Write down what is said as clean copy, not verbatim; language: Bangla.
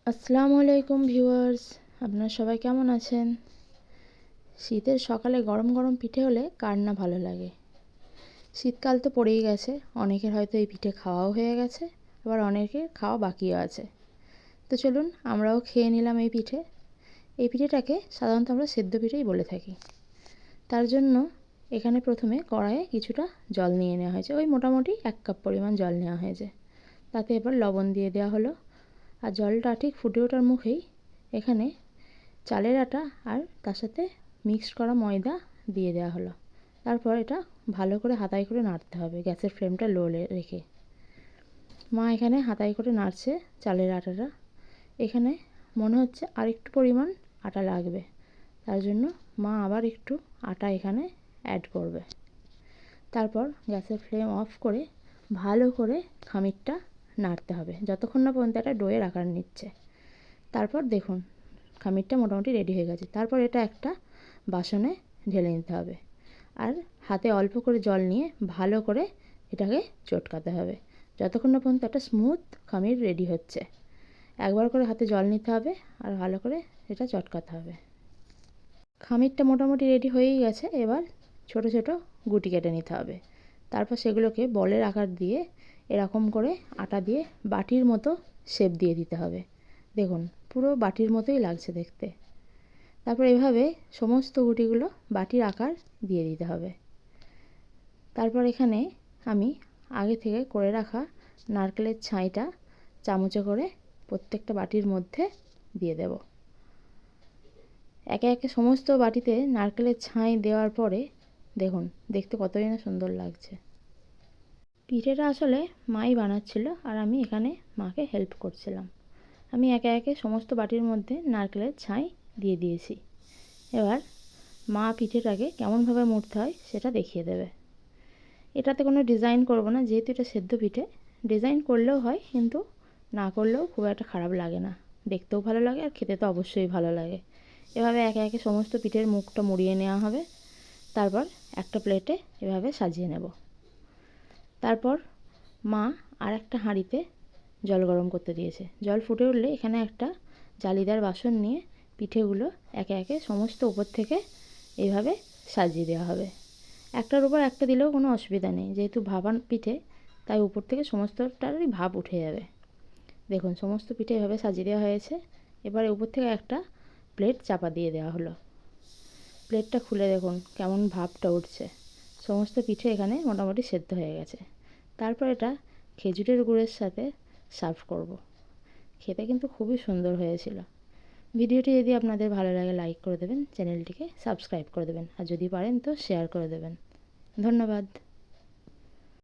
আসসালামু আলাইকুম ভিউয়ার্স, আপনারা সবাই কেমন আছেন? শীতের সকালে গরম গরম পিঠে হলে কার না ভালো লাগে। শীতকাল তো পড়েই গেছে, অনেকের হয়তো এই পিঠে খাওয়াও হয়ে গেছে, আবার অনেকের খাওয়া বাকিও আছে। তো চলুন আমরাও খেয়ে নিলাম এই পিঠে। এই পিঠেটাকে সাধারণত আমরা সেদ্ধ পিঠেই বলে থাকি। তার জন্য এখানে প্রথমে কড়াইয়ে কিছুটা জল নিয়ে নেওয়া হয়েছে, ওই মোটামুটি 1 কাপ পরিমাণ জল নেওয়া হয়েছে। তাতে এবার লবণ দিয়ে দেওয়া হলো, আর জলটা ঠিক ফুটে ওঠার মুখেই এখানে চালের আটা আর তার সাথে মিক্সড করা ময়দা দিয়ে দেওয়া হলো। তারপর এটা ভালো করে হাতায় করে নাড়তে হবে, গ্যাসের ফ্লেমটা লো রেখে। মা এখানে হাতায় করে নাড়ছে চালের আটাটা। এখানে মনে হচ্ছে আর একটু পরিমাণ আটা লাগবে, তার জন্য মা আবার একটু আটা এখানে অ্যাড করবে। তারপর গ্যাসের ফ্লেম অফ করে ভালো করে খামিরটা নাড়তে হবে যতক্ষণ না পর্যন্ত এটা ডোয়ের আকার নিচ্ছে। তারপর দেখুন খামিরটা মোটামুটি রেডি হয়ে গেছে। তারপর এটা একটা বাসনে ঢেলে নিতে হবে, আর হাতে অল্প করে জল নিয়ে ভালো করে এটাকে চটকাতে হবে যতক্ষণ না পর্যন্ত একটা স্মুথ খামির রেডি হচ্ছে। একবার করে হাতে জল নিতে হবে আর ভালো করে এটা চটকাতে হবে। খামিরটা মোটামুটি রেডি হয়েই গেছে। এবার ছোট ছোট গুটি কেটে নিতে হবে। তারপর সেগুলোকে বলের আকার দিয়ে এরকম করে আটা দিয়ে বাটির মতো শেপ দিয়ে দিতে হবে। দেখুন পুরো বাটির মতোই লাগছে দেখতে। তারপর এভাবে সমস্ত গুটিগুলো বাটির আকার দিয়ে দিতে হবে। তারপর এখানে আমি আগে থেকে করে রাখা নারকেলের ছাইটা চামচে করে প্রত্যেকটা বাটির মধ্যে দিয়ে দেব। একে একে সমস্ত বাটিতে নারকেলের ছাই দেওয়ার পরে দেখুন দেখতে কতই না সুন্দর লাগছে। পিঠেটা আসলে মাই বানাচ্ছিল আর আমি এখানে মাকে হেল্প করছিলাম। আমি একে একে সমস্ত বাটির মধ্যে নারকেলের ছাই দিয়ে দিয়েছি। এবার মা পিঠেটাকে কেমনভাবে মুড়তে হয় সেটা দেখিয়ে দেবে। এটাতে কোনো ডিজাইন করব না, যেহেতু এটা সেদ্ধ পিঠে। ডিজাইন করলেও হয়, কিন্তু না করলেও খুব একটা খারাপ লাগে না, দেখতেও ভালো লাগে আর খেতে তো অবশ্যই ভালো লাগে। এভাবে একে একে সমস্ত পিঠের মুখটা মুড়িয়ে নেওয়া হবে। তারপর একটা প্লেটে এভাবে সাজিয়ে নেব। তারপর মা আর একটা হাঁড়িতে জল গরম করতে দিয়েছে। জল ফুটে উঠলে এখানে একটা জালিদার বাসন নিয়ে পিঠেগুলো একে একে সমস্ত উপর থেকে এইভাবে সাজিয়ে দেওয়া হবে। একটার উপর একটা দিলেও কোনো অসুবিধা নেই, যেহেতু ভাপা পিঠে তাই উপর থেকে সমস্তটারই ভাপ উঠে যাবে। দেখুন সমস্ত পিঠে এভাবে সাজিয়ে দেওয়া হয়েছে। এবারে উপর থেকে একটা প্লেট চাপা দিয়ে দেওয়া হলো। প্লেটটা খুলে দেখুন কেমন ভাপটা উঠছে। সমস্ত পিঠে এখানে মোটামুটি সেদ্ধ হয়ে গেছে। তারপর এটা খেজুরের গুড়ের সাথে সার্ভ করব। খেতে কিন্তু খুবই সুন্দর হয়েছিল। ভিডিওটি যদি আপনাদের ভালো লাগে লাইক করে দেবেন, চ্যানেলটিকে সাবস্ক্রাইব করে দেবেন, আর যদি পারেন তো শেয়ার করে দেবেন। ধন্যবাদ।